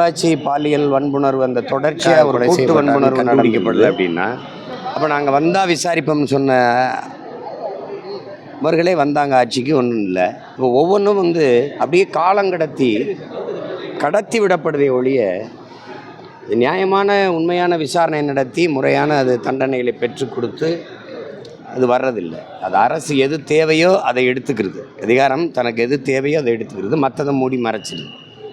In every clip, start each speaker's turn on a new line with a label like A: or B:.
A: பொள்ளாச்சி பாலியல் வன்புணர்வு அந்த தொடர்ச்சியாக ஒரு கூட்டு வன்புணர்வு கண்டுபிடிக்கப்படல அப்படின்னா அப்போ நாங்கள் வந்தால் விசாரிப்போம்னு சொன்ன அவர்களே வந்தாங்க ஆட்சிக்கு. ஒன்றும் இல்லை. இப்போ ஒவ்வொன்றும் அப்படியே கடத்தி விடப்படுதே ஒழிய நியாயமான உண்மையான விசாரணை நடத்தி முறையான அது தண்டனைகளை பெற்றுக் கொடுத்து அது வர்றதில்லை. அது அரசு எது தேவையோ அதை எடுத்துக்கிறது. அதிகாரம் தனக்கு எது தேவையோ அதை எடுத்துக்கிறது, மற்றதை மூடி மறைச்சிடுது.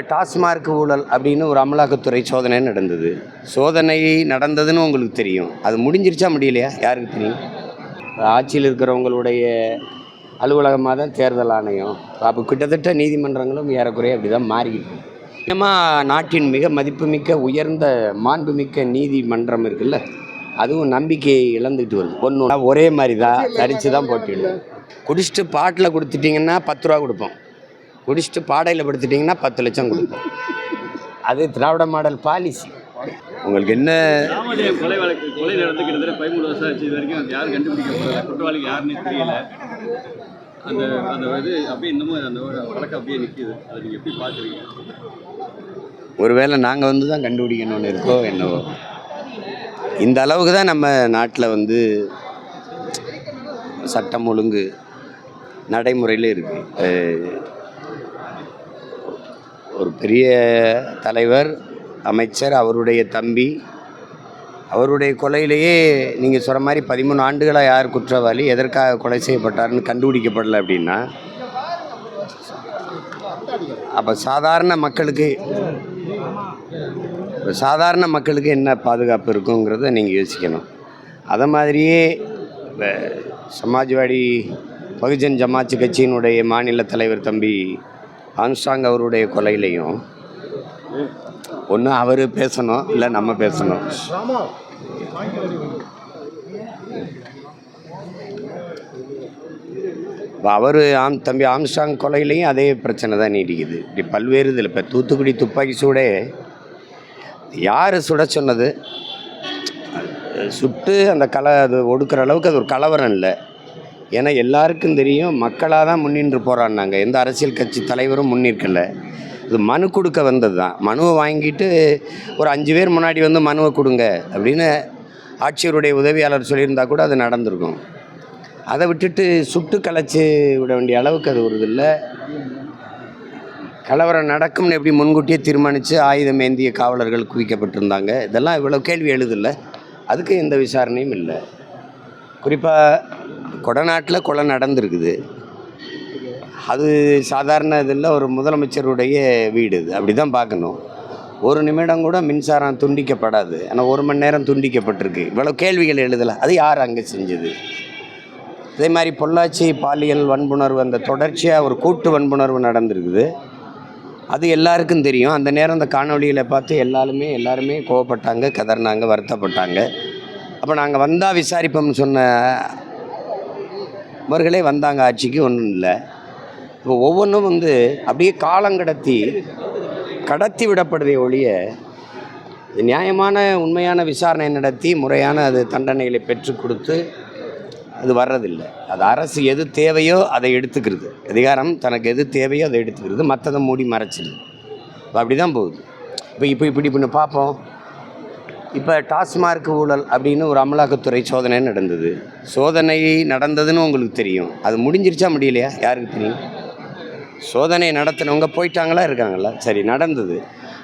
A: டாஸ்மார்க் ஊழல் அப்படின்னு ஒரு அமலாக்கத்துறை சோதனை நடந்தது. சோதனை நடந்ததுன்னு உங்களுக்கு தெரியும். அது முடிஞ்சிருச்சா முடியலையா யாருக்கு தெரியும்? ஆட்சியில் இருக்கிறவங்களுடைய அலுவலகமாக தான் தேர்தல் ஆணையம். அப்போ கிட்டத்தட்ட நீதிமன்றங்களும் ஏறக்குறைய அப்படி தான் மாறிக்கிட்டு. முக்கியமாக நாட்டின் மிக மதிப்புமிக்க உயர்ந்த மாண்புமிக்க நீதிமன்றம் இருக்குல்ல, அதுவும் நம்பிக்கையை இழந்துட்டு வருது. ஒன்று ஒரே மாதிரி தான் தரித்து தான் போட்டிடுவோம். குடிச்சிட்டு பாட்டில் கொடுத்துட்டிங்கன்னா 10 ரூபா கொடுப்போம், குடிச்சிட்டு பாடையில் படுத்துட்டிங்கன்னா 10 லட்சம் கொடுப்போம். அது திராவிட மாடல் பாலிசி. உங்களுக்கு என்ன
B: கொலை நடந்து கிட்டத்தட்ட 13 வருஷம் ஆச்சு. இது வரைக்கும் அது யாரும் கண்டுபிடிக்க குற்றவாளிக்கு யாருன்னு தெரியல. அந்த இது அப்படியே இன்னமும் அந்த வழக்கு அப்படியே நிற்கிது. அதை நீங்கள் எப்படி பார்க்குறீங்க?
A: ஒருவேளை நாங்கள் தான் கண்டுபிடிக்கணும்னு இருக்கோ என்னவோ. இந்த அளவுக்கு தான் நம்ம நாட்டில் சட்டம் ஒழுங்கு நடைமுறையில் இருக்குது. ஒரு பெரிய தலைவர், அமைச்சர், அவருடைய தம்பி, அவருடைய கொலையிலேயே நீங்கள் சொல்கிற மாதிரி 13 ஆண்டுகளாக யார் குற்றவாளி, எதற்காக கொலை செய்யப்பட்டார்னு கண்டுபிடிக்கப்படலை அப்படின்னா அப்போ சாதாரண மக்களுக்கு என்ன பாதுகாப்பு இருக்குங்கிறத நீங்கள் யோசிக்கணும். அதை மாதிரியே சமாஜ்வாடி பகுஜன் ஜமாத் கட்சியினுடைய மாநில தலைவர் தம்பி ஆம்ஸ்ட்ராங் அவருடைய கொலையிலையும் ஒன்று அவர் பேசணும், இல்லை நம்ம பேசணும். அவர் தம்பி ஆம்ஸ்ட்ராங் கொலையிலையும் அதே பிரச்சனை தான் நீடிக்குது. இப்படி பல்வேறு இதில் இப்போ தூத்துக்குடி துப்பாக்கி சூடே யார் சுட சொன்னது? சுட்டு அந்த அது ஒடுக்கிற அளவுக்கு அது ஒரு கலவரம் இல்லை. ஏன்னா எல்லாருக்கும் தெரியும், மக்களாக தான் முன்னின்று போராடினாங்க. எந்த அரசியல் கட்சி தலைவரும் முன்னிற்கல. இது மனு கொடுக்க வந்தது தான். மனுவை வாங்கிட்டு ஒரு 5 பேர் முன்னாடி மனுவை கொடுங்க அப்படின்னு ஆட்சியருடைய உதவியாளர் சொல்லியிருந்தால் கூட அது நடந்திருக்கும். அதை விட்டுட்டு சுட்டு கலைச்சி விட வேண்டிய அளவுக்கு அது ஒரு இல்லை. கலவரம் நடக்கும்னு எப்படி முன்கூட்டியே தீர்மானித்து ஆயுதம் ஏந்திய காவலர்கள் குவிக்கப்பட்டிருந்தாங்க. இதெல்லாம் இவ்வளோ கேள்வி எழுதில்லை. அதுக்கு எந்த விசாரணையும் இல்லை. குறிப்பாக கொடநாட்டில் கொலை நடந்திருக்குது. அது சாதாரண இதில் ஒரு முதலமைச்சருடைய வீடு. இது அப்படி தான் பார்க்கணும். ஒரு நிமிடம் கூட மின்சாரம் துண்டிக்கப்படாது. ஆனால் 1 மணி நேரம் துண்டிக்கப்பட்டிருக்கு. இவ்வளோ கேள்விகள் எழுதலை. அது யார் அங்கே செஞ்சது? அதே மாதிரி பொள்ளாச்சி பாலியல் வன்புணர்வு அந்த தொடர்ச்சியாக ஒரு கூட்டு வன்புணர்வு நடந்திருக்குது. அது எல்லாருக்கும் தெரியும். அந்த நேரம் அந்த காணொலியில் பார்த்து எல்லாருமே கோவப்பட்டாங்க, கதறினாங்க, வருத்தப்பட்டாங்க. அப்போ நாங்கள் வந்தால் விசாரிப்போம்னு சொன்ன அவர்களே வந்தாங்க ஆட்சிக்கு. ஒன்றும் இல்லை. இப்போ ஒவ்வொன்றும் அப்படியே கடத்தி விடப்படுதே ஒழிய நியாயமான உண்மையான விசாரணை நடத்தி முறையான அது தண்டனைகளை பெற்றுக் கொடுத்து அது வர்றதில்லை. அது அரசு எது தேவையோ அதை எடுத்துக்கிறது. அதிகாரம் தனக்கு எது தேவையோ அதை எடுத்துக்கிறது, மற்றதை மூடி மறைச்சிடுது. அப்படி தான் போகுது. இப்படி பார்ப்போம். இப்போ டாஸ்மார்க் ஊழல் அப்படின்னு ஒரு அமலாக்கத்துறை சோதனை நடந்தது. சோதனை நடந்ததுன்னு உங்களுக்கு தெரியும். அது முடிஞ்சிருச்சா முடியலையா யாருக்கு தெரியும்? சோதனை நடத்தினவங்க போயிட்டாங்களா இருக்காங்களா? சரி, நடந்தது.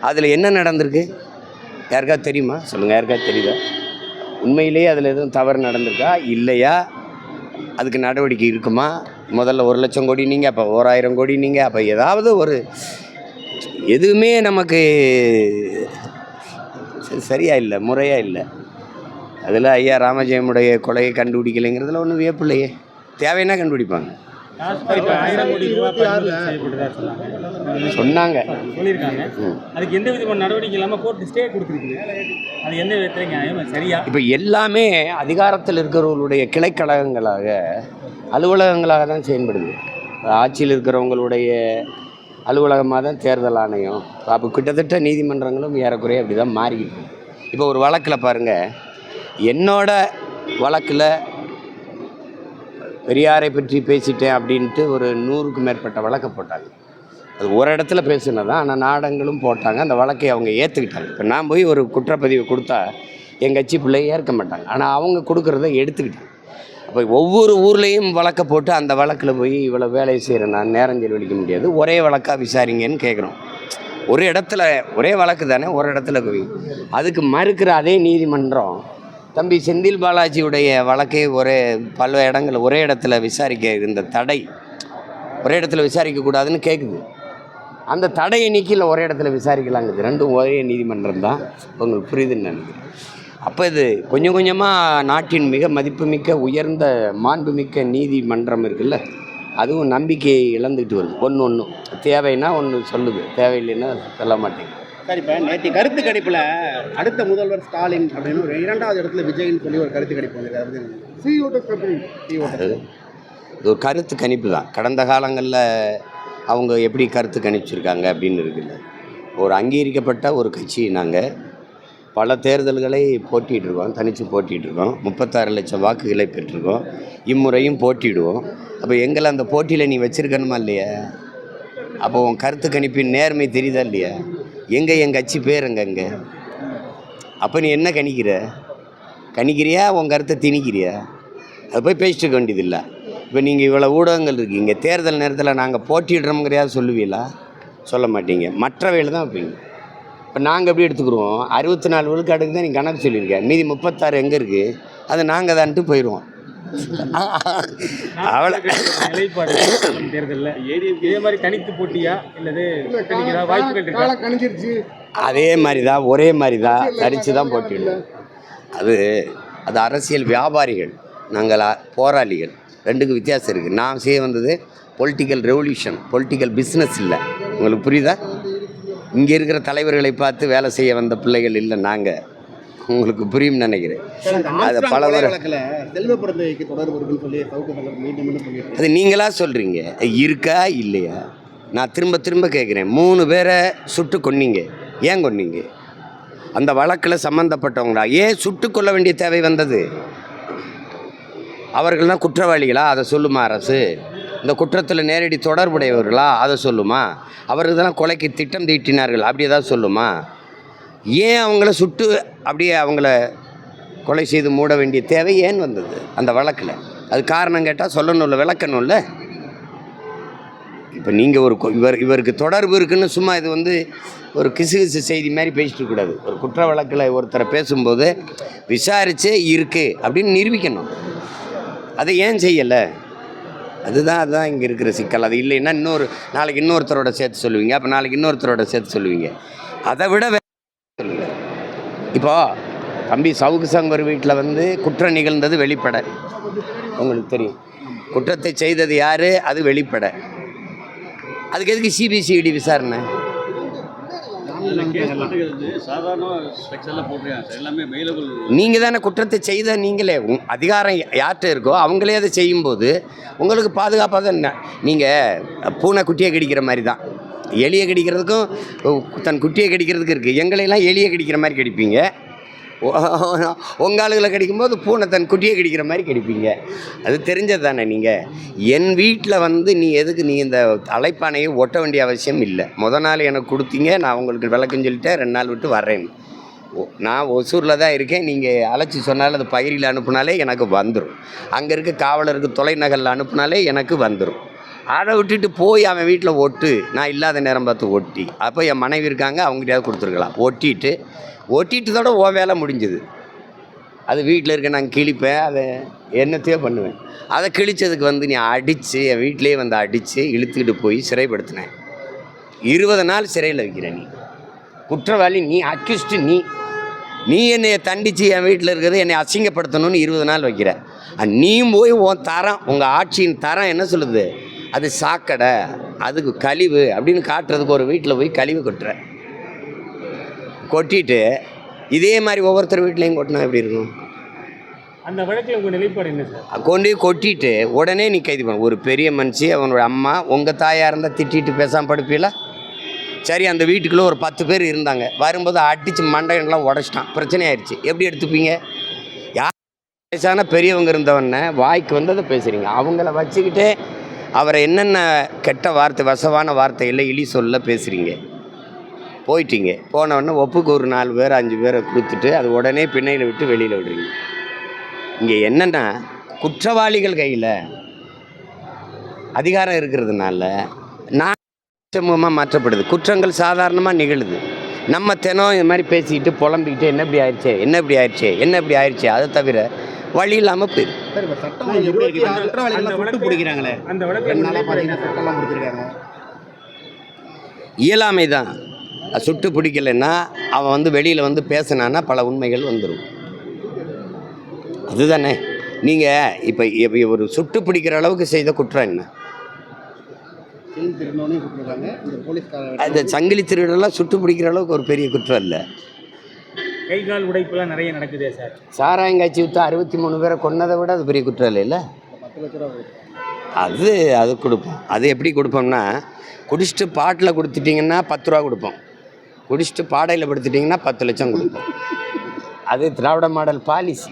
A: அதில் என்ன நடந்திருக்கு யாருக்காவது தெரியுமா? சொல்லுங்கள். யாருக்காவது தெரியுதா? உண்மையிலேயே அதில் எதுவும் தவறு நடந்திருக்கா இல்லையா? அதுக்கு நடவடிக்கை இருக்குமா? முதல்ல 1 லட்சம் கோடி நீங்கள், அப்போ 1000 கோடி நீங்கள், அப்போ ஏதாவது ஒரு எதுவுமே நமக்கு சரியாக இல்லை, முறையாக இல்லை. அதில் ஐயா ராமஜெயமுடைய கொலையை கண்டுபிடிக்கலைங்கிறதுல ஒன்றும் வியப்பில்லையே. தேவைன்னா கண்டுபிடிப்பாங்க. சொன்னாங்க,
B: சொல்லியிருக்காங்க. அதுக்கு எந்த விதமான நடவடிக்கை இல்லாமல் கோர்ட் ஸ்டே கொடுத்துருக்கு. அது எந்த விதத்தில் நியாயம்? சரியா?
A: இப்போ எல்லாமே அதிகாரத்தில் இருக்கிறவர்களுடைய கிளைக்கழகங்களாக, அலுவலகங்களாக தான் செயல்படுது. ஆட்சியில் இருக்கிறவங்களுடைய அலுவலகமாக தான் தேர்தல் ஆணையம். அப்போ கிட்டத்தட்ட நீதிமன்றங்களும் ஏறக்குறைய அப்படி தான் மாறிக்கிட்டு. இப்போ ஒரு வழக்கில் பாருங்கள், என்னோட வழக்கில் பெரியாரை பற்றி பேசிட்டேன் அப்படின்ட்டு ஒரு 100க்கும் மேற்பட்ட வழக்கு போட்டாங்க. அது ஒரு இடத்துல பேசுனதான். ஆனால் நாடகங்களும் போட்டாங்க, அந்த வழக்கை அவங்க ஏற்றுக்கிட்டாங்க. இப்போ நான் போய் ஒரு குற்றப்பதிவு கொடுத்தா எங்கள் கட்சி பிள்ளை ஏற்க மாட்டாங்க, ஆனால் அவங்க கொடுக்குறத எடுத்துக்கிட்டாங்க. அப்போ ஒவ்வொரு ஊர்லேயும் வழக்கை போட்டு அந்த வழக்கில் போய் இவ்வளோ வேலையை செய்கிறேன் நான் நேரம் செலவழிக்க முடியாது, ஒரே வழக்காக விசாரிங்கன்னு கேட்குறோம். ஒரு இடத்துல ஒரே வழக்கு தானே, ஒரு இடத்துல போய் அதுக்கு மறுக்கிற அதே நீதிமன்றம் தம்பி செந்தில் பாலாஜியுடைய வழக்கை பல இடங்களில் ஒரே இடத்துல விசாரிக்க இருந்த தடை ஒரே இடத்துல விசாரிக்கக்கூடாதுன்னு கேட்குது. அந்த தடையை நீக்கில ஒரே இடத்துல விசாரிக்கலாங்குது. ரெண்டும் ஒரே நீதிமன்றம் தான். உங்களுக்கு புரியுதுன்னு நினைக்கிறேன். அப்போ இது கொஞ்சம் கொஞ்சமாக நாட்டின் மிக மதிப்புமிக்க உயர்ந்த மாண்புமிக்க நீதிமன்றம் இருக்குல்ல, அதுவும் நம்பிக்கையை இழந்துக்கிட்டு வருது. ஒன்று தேவைன்னா ஒன்று சொல்லுது, தேவையில்லைன்னா சொல்ல மாட்டேங்குது.
C: சார், இப்போ நேற்று கருத்து கணிப்பில் அடுத்த முதல்வர் ஸ்டாலின் அப்படின்னு ஒரு 2வது இடத்துல விஜய்ன்னு சொல்லி ஒரு கருத்து கணிப்பு வந்து
A: இது ஒரு கருத்து கணிப்பு தான். கடந்த காலங்களில் அவங்க எப்படி கருத்து கணிச்சிருக்காங்க அப்படின்னு இருக்குல்ல. ஒரு அங்கீகரிக்கப்பட்ட ஒரு கட்சி நாங்கள் பல தேர்தல்களை போட்டிகிட்ருக்கோம், தனித்து போட்டிகிட்ருக்கோம், 36 லட்சம் வாக்குகளை பெற்றிருக்கோம், இம்முறையும் போட்டிடுவோம். அப்போ எங்களை அந்த போட்டியில் நீ வச்சுருக்கணுமா இல்லையா? அப்போ உன் கருத்து கணிப்பின் நேர்மை தெரியுதா இல்லையா? என் கட்சி பேர் எங்கே? அப்போ நீ என்ன கணிக்கிறியா உன் கருத்தை திணிக்கிறியா? அது போய் பேசிட்டு இருக்க வேண்டியதில்லை. இப்போ நீங்கள் இவ்வளோ ஊடகங்கள் இருக்கீங்க, தேர்தல் நேரத்தில் நாங்கள் போட்டிடுறோம்ங்கிறயாவது சொல்லுவீங்களா? சொல்ல மாட்டீங்க, மற்றவையில் தான் வைப்பீங்க. இப்போ நாங்கள் எப்படி எடுத்துக்கிறோம், 64 விழுக்காடுக்கு தான் நீங்கள் கணக்கு சொல்லியிருக்கேன், மீதி 36 எங்கே இருக்குது, அது நாங்கள் தான்ட்டு போயிடுவோம். அவ்வளோ
D: நிலைப்பாடு தேர்தலில் இதே மாதிரி கணித்து போட்டியா இல்லது வாய்ப்புகள் கணிச்சிருச்சு?
A: அதே மாதிரி தான், ஒரே மாதிரி தான், தரித்து தான் போட்டிடுவோம். அது அரசியல் வியாபாரிகள், நாங்கள் போராளிகள், ரெண்டுக்கு வித்தியாசம் இருக்குது. நான் செய்ய வந்தது பொலிட்டிக்கல் ரெவல்யூஷன், பொலிட்டிக்கல் பிஸ்னஸ் இல்லை. உங்களுக்கு புரியுதா? இங்கே இருக்கிற தலைவர்களை பார்த்து வேலை செய்ய வந்த பிள்ளைகள் இல்லை நாங்கள். உங்களுக்கு புரியும்னு நினைக்கிறேன். அது பல அது நீங்களாக சொல்கிறீங்க, இருக்கா இல்லையா? நான் திரும்ப திரும்ப கேட்குறேன். 3 பேரை சுட்டு கொன்னீங்க, ஏன் கொன்னீங்க? அந்த வழக்கில் சம்மந்தப்பட்டவங்களா? ஏன் சுட்டு கொள்ள வேண்டிய தேவை வந்தது? அவர்கள் தான் குற்றவாளிகளா? அதை சொல்லுமா அரசு? இந்த குற்றத்தில் நேரடி தொடர்புடையவர்களா? அதை சொல்லுமா? அவர்கள் தான் கொலைக்கு திட்டம் தீட்டினார்கள், அப்படி ஏதாவது சொல்லுமா? ஏன் அவங்கள சுட்டு அப்படியே அவங்கள கொலை செய்து மூட வேண்டிய தேவை ஏன் வந்தது அந்த வழக்கில்? அது காரணம் கேட்டால் சொல்லணும்ல, விளக்கணும்ல. இப்போ நீங்கள் இவருக்கு தொடர்பு இருக்குன்னு சும்மா இது ஒரு கிசு செய்தி மாதிரி பேசிட்டு கூடாது. ஒரு குற்ற வழக்கில் ஒருத்தரை பேசும்போது விசாரித்து இருக்குது அப்படின்னு நிரூபிக்கணும். அதை ஏன் செய்யலை? அதுதான் இங்கே இருக்கிற சிக்கல். அது இல்லைன்னா நாளைக்கு இன்னொருத்தரோட சேர்த்து சொல்லுவீங்க, அப்போ நாளைக்கு இன்னொருத்தரோட சேர்த்து சொல்லுவீங்க. அதை விட சொல்லுவீங்க. இப்போது தம்பி சவுக்கு சங்கர் வீட்டில் குற்றம் நிகழ்ந்தது வெளிப்படை, உங்களுக்கு தெரியும். குற்றத்தை செய்தது யார், அது வெளிப்படை. அதுக்கு எதுக்கு சிபிசிஐடி விசாரணை? நீங்கள் தானே குற்றத்தை செய்த நீங்களே. அதிகாரம் யார்கிட்ட இருக்கோ அவங்களே அதை செய்யும்போது உங்களுக்கு பாதுகாப்பாக தான். நீங்கள் பூனை குட்டியை கடிக்கிற மாதிரி தான். எலியை கடிக்கிறதுக்கும் தன் குட்டியை கடிக்கிறதுக்கு இருக்குது. எங்களையெல்லாம் எலியை கடிக்கிற மாதிரி கடிப்பீங்க, உங்கள் ஆளுகளை கடிக்கும்போது பூனை தன் குட்டியை கடிக்கிற மாதிரி கடிப்பீங்க. அது தெரிஞ்சது தானே. நீங்கள் என் வீட்டில் நீ எதுக்கு இந்த அழைப்பானையை ஒட்ட வேண்டிய அவசியம் இல்லை. நாள் எனக்கு கொடுத்தீங்க, நான் உங்களுக்கு விளக்குன்னு சொல்லிட்டேன், 2 நாள் விட்டு வர்றேன். நான் ஒசூரில் தான் இருக்கேன், நீங்கள் அழைச்சி சொன்னாலும் அது பயிரில் அனுப்புனாலே எனக்கு வந்துடும். அங்கே இருக்க காவலருக்கு தொலைநகரில் அனுப்புனாலே எனக்கு வந்துடும். அதை விட்டுட்டு போய் அவன் வீட்டில் ஒட்டு, நான் இல்லாத நேரம் பார்த்து ஒட்டி, அப்போ என் மனைவி இருக்காங்க, அவங்ககிட்டயாவது கொடுத்துருக்கலாம். ஒட்டிட்டதோட ஓ வேலை முடிஞ்சுது. அது வீட்டில் இருக்க நான் கிழிப்பேன், அதை என்னத்தையோ பண்ணுவேன். அதை கிழிச்சதுக்கு நீ அடித்து என் வீட்டிலே அடித்து இழுத்துக்கிட்டு போய் சிறைப்படுத்தினேன். 20 நாள் சிறையில் வைக்கிறேன். நீ குற்றவாளி, நீ அக்யூஸ்டு, நீ என்னை தண்டித்து என் வீட்டில் இருக்கிறது என்னை அசிங்கப்படுத்தணும்னு 20 நாள் வைக்கிற. நீயும் போய் உன் தரம், உங்கள் ஆட்சியின் தரம் என்ன சொல்லுது? அது சாக்கடை, அதுக்கு கழிவு அப்படின்னு காட்டுறதுக்கு ஒரு வீட்டில் போய் கழிவு கொட்டிட்டு இதே மாதிரி ஒவ்வொருத்தர் வீட்லேயும் கொட்டினா எப்படி இருக்கும்?
D: அந்த வழக்கில் உங்கள் நிலைப்பாடு என்ன சார்?
A: கொட்டிட்டு உடனே நீ கைது பண்ண. ஒரு பெரிய மனுஷி, அவனோட அம்மா, உங்கள் தாயாக இருந்தால் திட்டிட்டு பேசாமல் படுப்பீங்களா? சரி, அந்த வீட்டுக்குள்ளே ஒரு 10 பேர் இருந்தாங்க, வரும்போது அடித்து மண்டையெல்லாம் உடச்சிட்டான், பிரச்சனை ஆயிடுச்சு. எப்படி எடுத்துப்பீங்க? யார் வயசான பெரியவங்க இருந்தவொடனே வாய்க்கு வந்ததை பேசுகிறீங்க. அவங்கள வச்சுக்கிட்டே அவரை என்னென்ன கெட்ட வார்த்தை வசவான வார்த்தையில் இழி சொல்ல பேசுகிறீங்க. போயிட்டீங்க, போனவுடனே ஒப்புக்கு ஒரு 4 பேர் 5 பேரை கொடுத்துட்டு அது உடனே பிணையில் விட்டு வெளியில் விடுறீங்க. இங்கே என்னென்னா குற்றவாளிகள் கையில் அதிகாரம் இருக்கிறதுனால நான் சமூகமாக மாற்றப்படுது. குற்றங்கள் சாதாரணமாக நிகழுது. நம்ம தினம் இது மாதிரி பேசிக்கிட்டு புலம்பிக்கிட்டு என்ன இப்படி ஆயிடுச்சே, என்ன இப்படி ஆயிடுச்சே, என்ன இப்படி ஆயிடுச்சே, அதை தவிர வழி இல்லாமல் போயிடும்.
C: சார் இப்போ சட்டம் எப்படி இருக்கு? குற்றவாளிகளை சுட்டு பிடிக்கிறாங்களே,
D: அந்த
C: 2
D: வழக்கு
C: நாளாக பார்த்தீங்கன்னா சட்டம்லாம் பிடிச்சிருக்காங்க.
A: இயலாமை தான். சுட்டு பிடிக்கலைன்னா அவன் வந்து வெளியில் வந்து பேசினான்னா பல உண்மைகள் வந்துடும். அதுதானே நீங்கள் இப்போ ஒரு சுட்டு பிடிக்கிற அளவுக்கு செய்த குற்றம் என்ன?
C: செயின் திருடனோனே சுட்டுருக்காங்க. இந்த போலீஸ்காரர்
A: அந்த சங்கிலி திருடெல்லாம் சுட்டு பிடிக்கிற அளவுக்கு ஒரு பெரிய குற்றம் இல்லை.
D: கை கால் உடைப்புலாம் நிறைய நடக்குதே சார்.
A: சாராயங்காய்ச்சி விற்றா 63 பேரை கொன்னதை விட அது பெரிய குற்றம் இல்லைல்ல.
C: 10 லட்ச ரூபா கொடுத்தாங்க.
A: அது கொடுப்போம். அது எப்படி கொடுப்போம்னா, குடிச்சிட்டு பாட்டில் கொடுத்துட்டிங்கன்னா 10 ரூபா கொடுப்போம். குடிச்சிட்டு பாடையில் படுத்துட்டிங்கன்னா 10 லட்சம் கொடுப்போம். அது திராவிட மாடல் பாலிசி.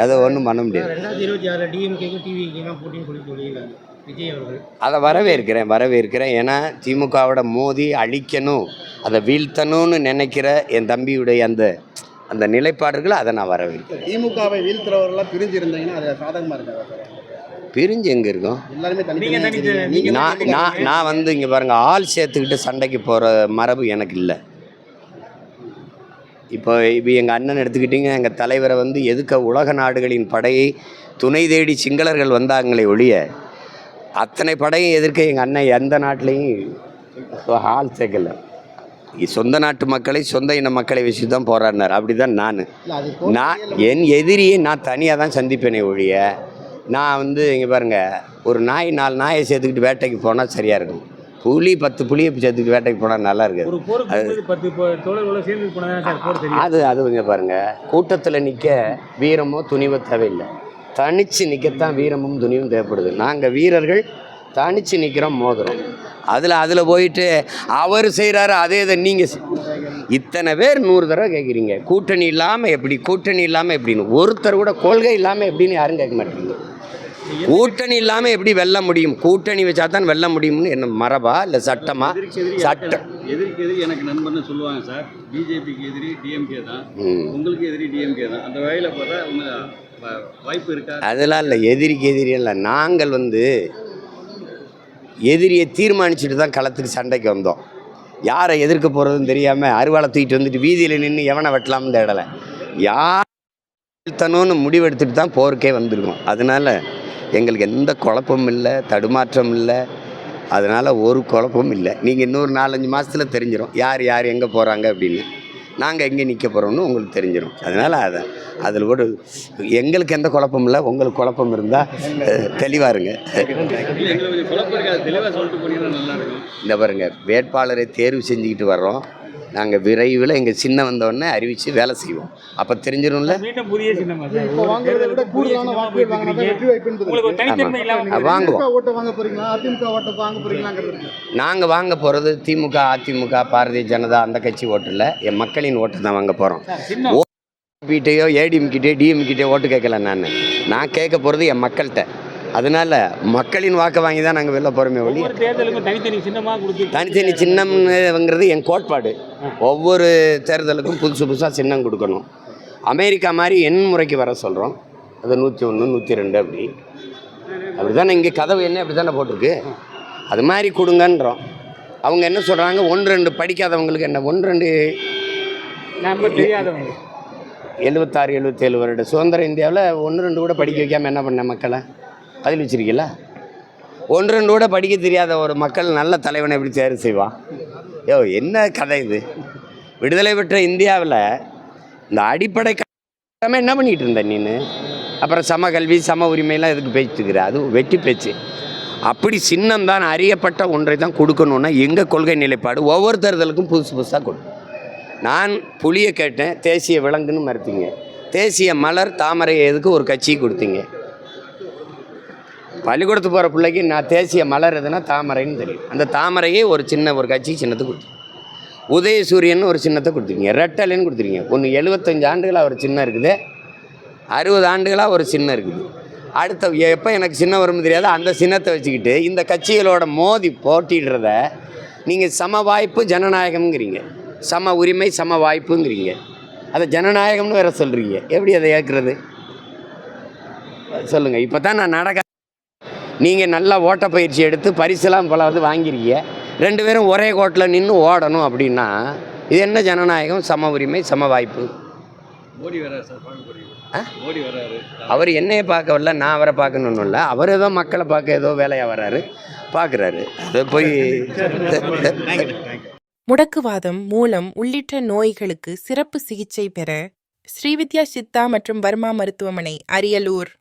A: அதை ஒன்றும் பண்ண முடியாது.
D: 2026 டிஎம்கேக்கும் டிவிக்கெல்லாம் போட்டின்னு சொல்லி சொல்லியிருக்காங்க விஜய் அவர்கள்.
A: அதை வரவேற்கிறேன். ஏன்னா திமுகவோட மோதி அழிக்கணும், அதை வீழ்த்தணும்னு நினைக்கிற என் தம்பியுடைய அந்த நிலைப்பாடுகளை அதை நான் வரவேற்கிறேன்.
C: திமுகவை வீழ்த்துறவர்களாம் பிரிஞ்சு இருந்தீங்கன்னா அது சாதகமாக இருக்காது சார்?
A: பிரிஞ்சு எங்கே இருக்கும்?
C: எல்லாருமே
A: நான் வந்து இங்கே பாருங்கள், ஆள் சேர்த்துக்கிட்டு சண்டைக்கு போகிற மரபு எனக்கு இல்லை. இப்போ எங்கள் அண்ணன் எடுத்துக்கிட்டிங்க, எங்கள் தலைவரை வந்து எதுக்க உலக நாடுகளின் படையை துணை தேடி சிங்களர்கள் வந்தாங்களே ஒழிய அத்தனை படையும் எதிர்க்க எங்கள் அண்ணன் எந்த நாட்டிலையும் ஆள் சேர்க்கலை. சொந்த நாட்டு மக்களை சொந்த இன மக்களை வச்சு தான் போராடினார். அப்படி தான் நான் என் எதிரியை நான் தனியாக தான் சந்திப்பேனே ஒழிய, நான் வந்து இங்கே பாருங்கள், ஒரு 4 நாயை சேர்த்துக்கிட்டு வேட்டைக்கு போனால் சரியாக இருக்கும். 10 புலியை சேர்த்துக்கிட்டு வேட்டைக்கு போனால் நல்லா இருக்காது. அது இங்கே பாருங்கள், கூட்டத்தில் நிற்க வீரமோ துணிவோ தேவையில்லை, தனித்து நிற்கத்தான் வீரமும் துணிவும் தேவைப்படுது. நாங்கள் வீரர்கள் தனித்து நிற்கிறோம், மோதுறோம். அதில் போயிட்டு அவர் செய்கிறாரு அதே இதை நீங்கள் இத்தனை பேர் 100 தடவை கேட்குறீங்க. கூட்டணி இல்லாமல் எப்படின்னு ஒருத்தர் கூட கொள்கை இல்லாமல் எப்படின்னு யாரும் கேட்க மாட்டேங்க. கூட்டணி இல்லாமல் எப்படி வெல்ல முடியும்? கூட்டணி வச்சா தான் வெல்ல முடியும்னு என்ன மரபா இல்லை சட்டமா? சட்டம்
B: எதிர்க்கு எதிரி எனக்கு நண்பன்னு சொல்லுவாங்க சார். பிஜேபிக்கு எதிரி டிஎம்கே தான், உங்களுக்கு எதிரி டிஎம்கே தான். அந்த வகையில் பார்த்தா வாய்ப்பு இருக்கா? அதெல்லாம் இல்லை, எதிரிக்கு எதிரி இல்லை. நாங்கள் வந்து எதிரியை தீர்மானிச்சுட்டு தான் களத்துக்கு சண்டைக்கு வந்தோம். யாரை எதிர்க்க போகிறதுன்னு தெரியாமல் அருவாளை தூக்கிட்டு வந்துட்டு வீதியில் நின்று எவனை வெட்டலாம்னு தேடலை, யார் வீழ்த்தணும்னு முடிவெடுத்துட்டு தான் போருக்கே வந்திருக்கோம். அதனால் எங்களுக்கு எந்த குழப்பமும் இல்லை, தடுமாற்றம் இல்லை. அதனால் ஒரு குழப்பமும் இல்லை. நீங்கள் இன்னொரு 4-5 மாதத்தில் தெரிஞ்சிடும் யார் எங்கே போகிறாங்க அப்படின்னு, நாங்கள் எங்கே நிற்க போகிறோம்னு உங்களுக்கு தெரிஞ்சிடும். அதனால் அதில் கூட எங்களுக்கு எந்த குழப்பமும் இல்லை. உங்களுக்கு குழப்பம் இருந்தால் தெளிவாக இருங்க. இந்த பாருங்க, வேட்பாளரை தேர்வு செஞ்சுக்கிட்டு வர்றோம். நாங்கள் விரைவில் எங்கள் சின்ன வந்தோடனே அறிவித்து வேலை செய்வோம். அப்போ தெரிஞ்சிடும்ல. நாங்கள் வாங்க போகிறது திமுக, அதிமுக, பாரதிய ஜனதா அந்த கட்சி ஓட்டு இல்லை, என் மக்களின் ஓட்டு தான் வாங்க போகிறோம். ஓடிபிட்டையோ ஏடிஎம்கிட்டயோ டிஎம்கிட்டயோ ஓட்டு கேட்கல. நான் கேட்க போகிறது என் மக்கள்கிட்ட. அதனால் மக்களின் வாக்கை வாங்கி தான் நாங்கள் வெளில போகிறோமே ஒழி. தனித்தனி சின்னம்ங்கிறது என் கோட்பாடு. ஒவ்வொரு தேர்தலுக்கும் புதுசாக சின்னம் கொடுக்கணும். அமெரிக்கா மாதிரி எண் முறைக்கு வர சொல்கிறோம். அது 101, 102 அப்படி தானே இங்கே கதவு என்ன அப்படி தானே போட்டிருக்கு. அது மாதிரி கொடுங்கன்றோம். அவங்க என்ன சொல்கிறாங்க, 1-2 படிக்காதவங்களுக்கு என்ன 1-2
D: தெரியாதவங்க
A: 76, 77 வருட சுதந்திர இந்தியாவில் 1-2 கூட படிக்க வைக்காமல் என்ன பண்ண மக்களை பதில் வச்சிருக்கீங்களா? 1-2 கூட படிக்க தெரியாத ஒரு மக்கள் நல்ல தலைவனை எப்படி தேர்வு செய்வான்? என்ன கதை இது? விடுதலை பெற்ற இந்தியாவில் இந்த அடிப்படை என்ன பண்ணிக்கிட்டு இருந்த நீನು? அப்புறம் சம கல்வி சம உரிமையெல்லாம் எதுக்கு பேசிட்டுருக்குற? அது வெட்டி பேச்சு. அப்படி சின்னம்தான் அறியப்பட்ட ஒன்றை தான் கொடுக்கணுன்னா எங்கள் கொள்கை நிலைப்பாடு ஒவ்வொரு தேர்தலுக்கும் புதுசாக கொடுக்கும். நான் புளியை கேட்டேன், தேசிய விலங்குன்னு மறுத்தீங்க. தேசிய மலர் தாமரையை எதுக்கு ஒரு கட்சியை கொடுத்தீங்க? பள்ளிக்கூடத்துக்கு போகிற பிள்ளைக்கு நான் தேசிய மலர் எதுனா தாமரைன்னு தெரியும். அந்த தாமரையே ஒரு கட்சி சின்னத்தை கொடுத்தீங்க. உதயசூரியன் ஒரு சின்னத்தை கொடுத்துருக்கீங்க. ரெட்டலைன்னு கொடுத்துருக்கீங்க. ஒன்று 75 ஆண்டுகளாக ஒரு சின்னம் இருக்குது, 60 ஆண்டுகளாக ஒரு சின்னம் இருக்குது.
B: அடுத்த எப்போ எனக்கு சின்னம் வரும்னு தெரியாது அந்த சின்னத்தை வச்சுக்கிட்டு இந்த கட்சிகளோட மோதி போட்டிடுறத நீங்கள் சம வாய்ப்பு ஜனநாயகம்ங்கிறீங்க, சம உரிமை சம வாய்ப்புங்கிறீங்க, அதை ஜனநாயகம்னு வேற சொல்கிறீங்க. எப்படி அதை ஏற்கிறது சொல்லுங்கள். இப்போ தான் நான் நடக்க நீங்கள் நல்லா ஓட்டப்பயிற்சி எடுத்து பரிசெல்லாம் போல வந்து வாங்கிருக்கீங்க, 2 பேரும் ஒரே கோட்டில் நின்று ஓடணும் அப்படின்னா இது என்ன ஜனநாயகம், சம உரிமை சம வாய்ப்பு? அவர் என்னையை பார்க்க வரல, நான் அவரை பார்க்கணுன்னு இல்லை, அவர் ஏதோ மக்களை பார்க்க ஏதோ வேலையாக வர்றாரு, பார்க்குறாரு. அதை போய்
E: முடக்குவாதம், மூலம் உள்ளிட்ட நோய்களுக்கு சிறப்பு சிகிச்சை பெற ஸ்ரீவித்யா சித்தா மற்றும் வர்மா மருத்துவமனை, அரியலூர்.